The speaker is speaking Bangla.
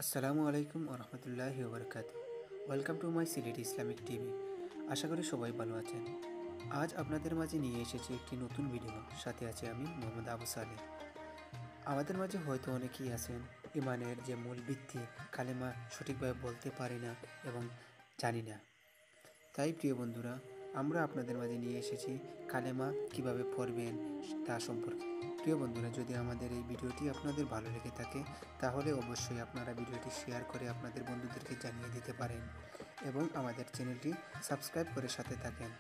আসসালামু আলাইকুম ওরহমতুল্লাহি ওবরকাত। Welcome to my Sylheti Islamic TV. আশা করি সবাই ভালো আছেন। আজ আপনাদের মাঝে নিয়ে এসেছি একটি নতুন ভিডিও, সাথে আছি আমি মোহাম্মদ আবু সালেহ। আমাদের মাঝে হয়তো অনেকেই আছেন ইমানের যে মূল ভিত্তি কালেমা সঠিকভাবে বলতে পারি না এবং জানি না। তাই প্রিয় বন্ধুরা, আমরা আপনাদের মাঝে নিয়ে এসেছি কালেমা কিভাবে পড়বেন তা সম্পর্কে। প্রিয় বন্ধুরা, যদি আমাদের এই ভিডিওটি আপনাদের ভালো লেগে থাকে তাহলে অবশ্যই আপনারা ভিডিওটি শেয়ার করে আপনাদের বন্ধুদেরকে জানিয়ে দিতে পারেন এবং আমাদের চ্যানেলটি সাবস্ক্রাইব করে সাথে থাকেন।